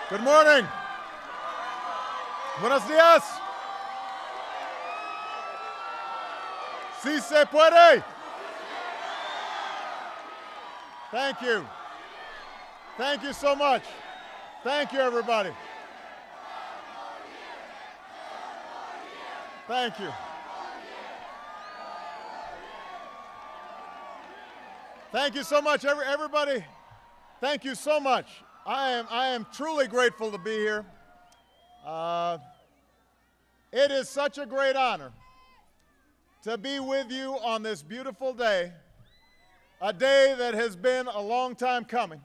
Good morning. Buenos días. Si se puede. Thank you. Thank you so much. Thank you, everybody. Thank you. Thank you so much, everybody. Thank you so much. I am truly grateful to be here. It is such a great honor to be with you on this beautiful day, a day that has been a long time coming.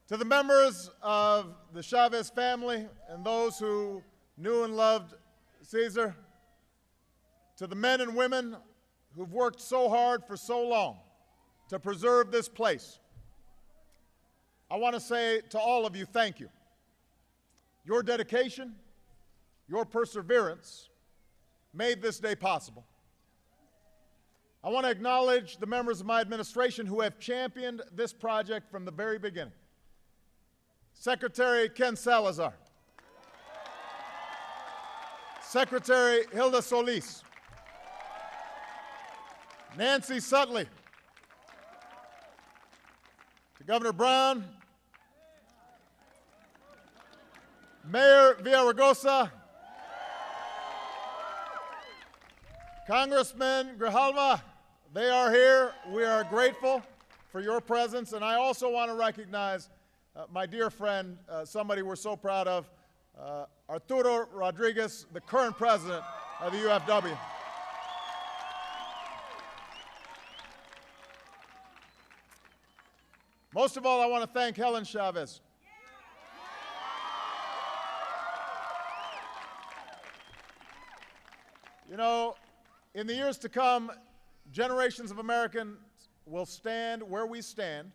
To the members of the Chavez family and those who knew and loved Cesar, to the men and women who've worked so hard for so long to preserve this place, I want to say to all of you, thank you. Your dedication, your perseverance made this day possible. I want to acknowledge the members of my administration who have championed this project from the very beginning. Secretary Ken Salazar, Secretary Hilda Solis, Nancy Sutley, to Governor Brown, Mayor Villaraigosa, Congressman Grijalva, they are here. We are grateful for your presence. And I also want to recognize my dear friend, somebody we're so proud of, Arturo Rodriguez, the current president of the UFW. Most of all, I want to thank Helen Chavez. You know, in the years to come, generations of Americans will stand where we stand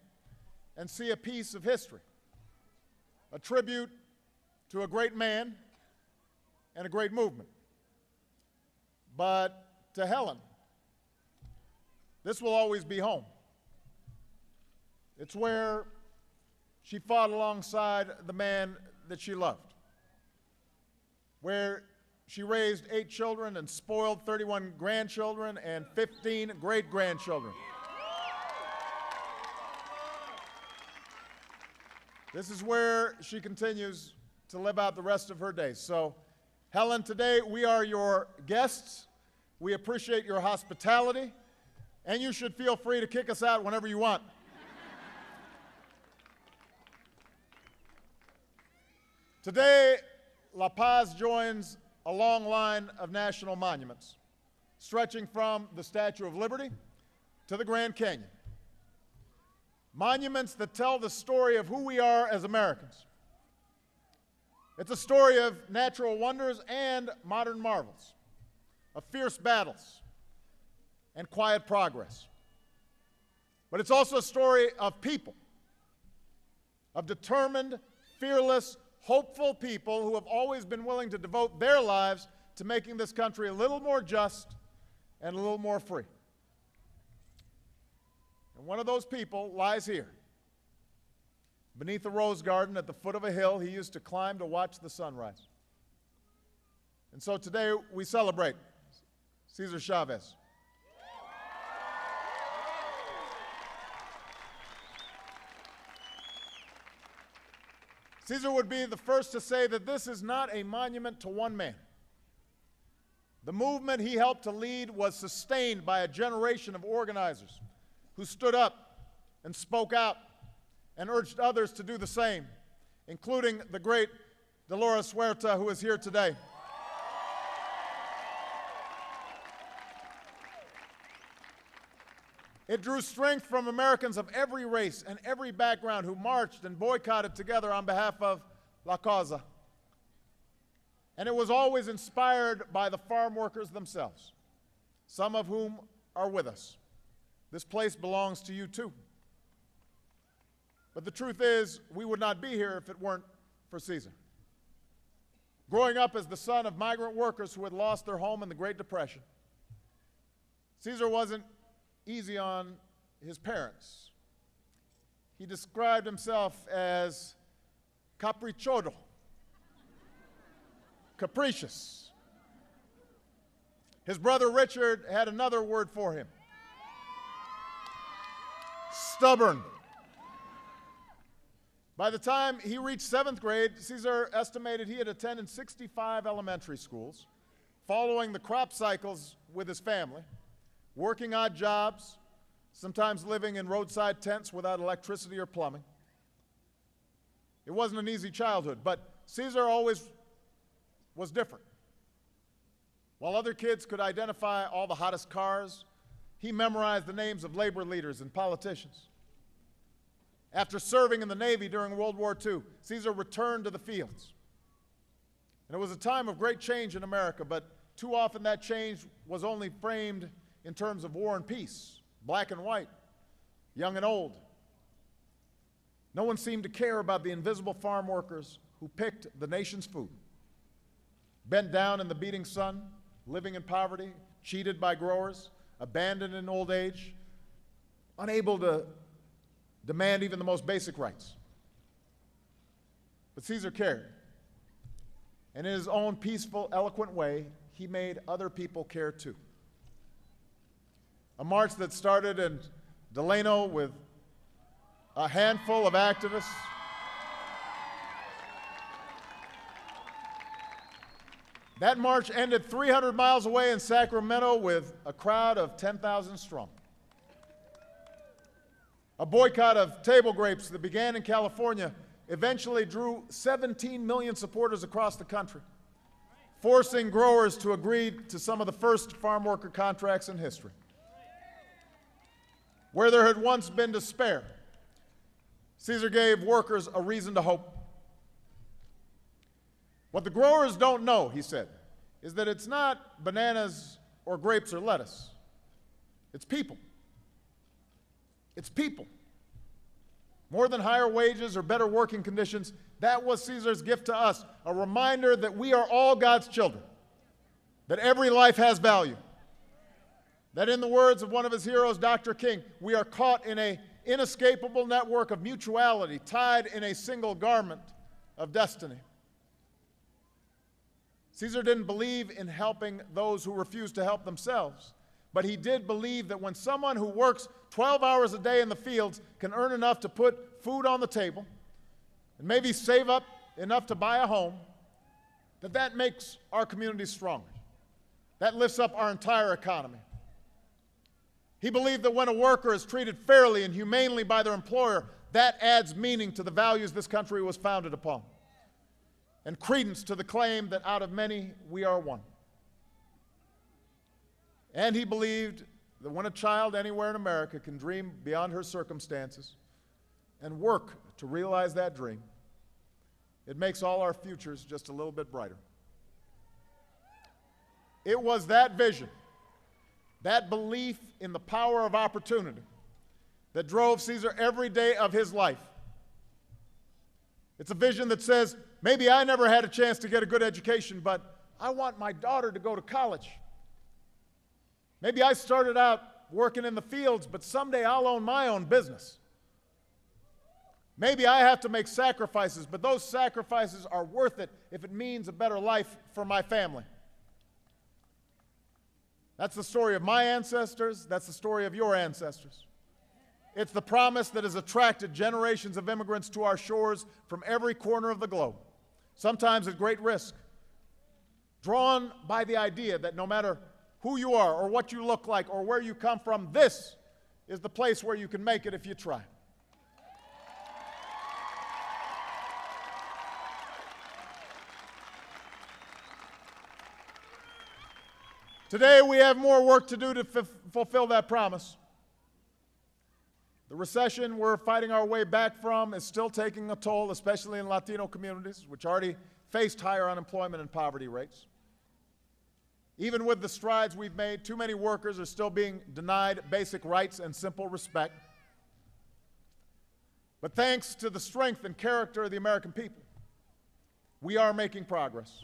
and see a piece of history, a tribute to a great man and a great movement. But to Helen, this will always be home. It's where she fought alongside the man that she loved, where she raised 8 children and spoiled 31 grandchildren and 15 great-grandchildren. This is where she continues to live out the rest of her days. So, Helen, today we are your guests. We appreciate your hospitality, and you should feel free to kick us out whenever you want. Today, La Paz joins a long line of national monuments, stretching from the Statue of Liberty to the Grand Canyon. Monuments that tell the story of who we are as Americans. It's a story of natural wonders and modern marvels, of fierce battles and quiet progress. But it's also a story of people, of determined, fearless, hopeful people who have always been willing to devote their lives to making this country a little more just and a little more free. And one of those people lies here, beneath a rose garden at the foot of a hill he used to climb to watch the sunrise. And so today we celebrate Cesar Chavez. Cesar would be the first to say that this is not a monument to one man. The movement he helped to lead was sustained by a generation of organizers who stood up and spoke out and urged others to do the same, including the great Dolores Huerta, who is here today. It drew strength from Americans of every race and every background who marched and boycotted together on behalf of La Causa. And it was always inspired by the farm workers themselves, some of whom are with us. This place belongs to you too. But the truth is, we would not be here if it weren't for Cesar. Growing up as the son of migrant workers who had lost their home in the Great Depression, Cesar wasn't easy on his parents. he described himself as caprichoso, capricious. His brother Richard had another word for him: stubborn. By the time he reached 7th grade, Cesar estimated he had attended 65 elementary schools, following the crop cycles with his family, working odd jobs, sometimes living in roadside tents without electricity or plumbing. It wasn't an easy childhood, but Cesar always was different. While other kids could identify all the hottest cars, he memorized the names of labor leaders and politicians. After serving in the Navy during World War II, Cesar returned to the fields. And it was a time of great change in America, but too often that change was only framed in terms of war and peace, black and white, young and old. No one seemed to care about the invisible farm workers who picked the nation's food. Bent down in the beating sun, living in poverty, cheated by growers, abandoned in old age, unable to demand even the most basic rights. But Cesar cared. And in his own peaceful, eloquent way, he made other people care too. A march that started in Delano with a handful of activists that march ended 300 miles away in Sacramento with a crowd of 10,000 strong. A boycott of table grapes that began in California eventually drew 17 million supporters across the country, forcing growers to agree to some of the first farm worker contracts in history. Where there had once been despair, Cesar gave workers a reason to hope. What the growers don't know, he said, is that it's not bananas or grapes or lettuce. It's people. It's people. More than higher wages or better working conditions, that was Cesar's gift to us, a reminder that we are all God's children, that every life has value, that in the words of one of his heroes, Dr. King, we are caught in an inescapable network of mutuality, tied in a single garment of destiny. Cesar didn't believe in helping those who refused to help themselves, but he did believe that when someone who works 12 hours a day in the fields can earn enough to put food on the table and maybe save up enough to buy a home, that makes our community stronger. That lifts up our entire economy. He believed that when a worker is treated fairly and humanely by their employer, that adds meaning to the values this country was founded upon, and credence to the claim that out of many we are one. And he believed that when a child anywhere in America can dream beyond her circumstances and work to realize that dream, it makes all our futures just a little bit brighter. It was that vision, that belief in the power of opportunity, that drove Cesar every day of his life. It's a vision that says, maybe I never had a chance to get a good education, but I want my daughter to go to college. Maybe I started out working in the fields, but someday I'll own my own business. Maybe I have to make sacrifices, but those sacrifices are worth it if it means a better life for my family. That's the story of my ancestors. That's the story of your ancestors. It's the promise that has attracted generations of immigrants to our shores from every corner of the globe, sometimes at great risk, drawn by the idea that no matter who you are or what you look like or where you come from, this is the place where you can make it if you try. Today we have more work to do to fulfill that promise. The recession we're fighting our way back from is still taking a toll, especially in Latino communities, which already faced higher unemployment and poverty rates. Even with the strides we've made, too many workers are still being denied basic rights and simple respect. But thanks to the strength and character of the American people, we are making progress.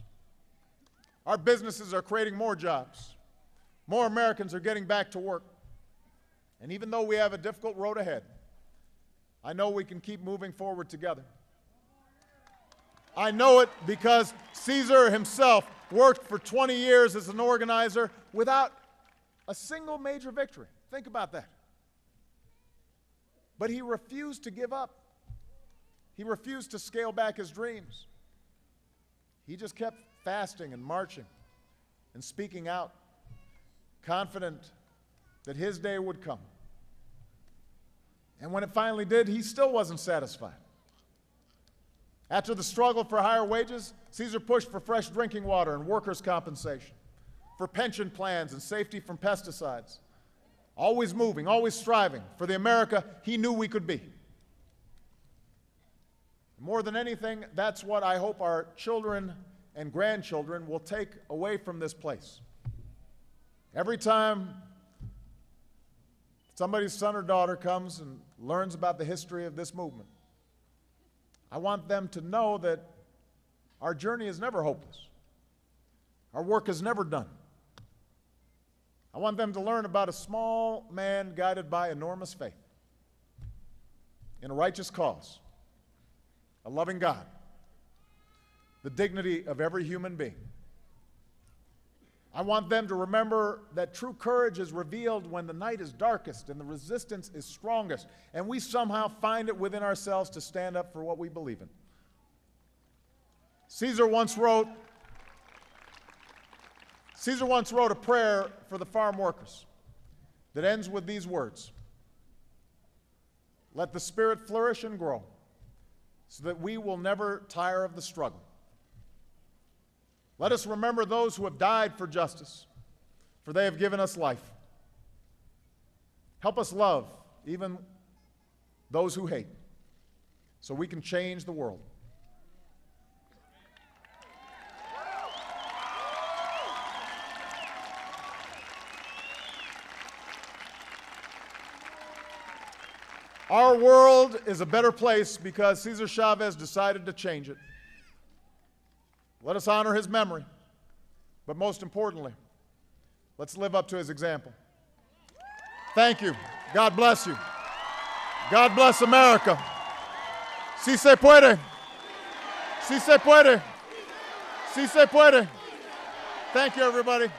Our businesses are creating more jobs. More Americans are getting back to work. And even though we have a difficult road ahead, I know we can keep moving forward together. I know it because Cesar himself worked for 20 years as an organizer without a single major victory. Think about that. But he refused to give up. He refused to scale back his dreams. He just kept fasting and marching and speaking out, confident that his day would come. And when it finally did, he still wasn't satisfied. After the struggle for higher wages, Cesar pushed for fresh drinking water and workers' compensation, for pension plans and safety from pesticides. Always moving, always striving for the America he knew we could be. More than anything, that's what I hope our children and grandchildren will take away from this place. Every time somebody's son or daughter comes and learns about the history of this movement, I want them to know that our journey is never hopeless. Our work is never done. I want them to learn about a small man guided by enormous faith in a righteous cause, a loving God, the dignity of every human being. I want them to remember that true courage is revealed when the night is darkest and the resistance is strongest, and we somehow find it within ourselves to stand up for what we believe in. Cesar once wrote a prayer for the farm workers that ends with these words: "Let the spirit flourish and grow so that we will never tire of the struggle. Let us remember those who have died for justice, for they have given us life. Help us love even those who hate, so we can change the world." Our world is a better place because Cesar Chavez decided to change it. Let us honor his memory, but most importantly, let's live up to his example. Thank you. God bless you. God bless America. Si se puede. Si se puede. Si se puede. Thank you, everybody.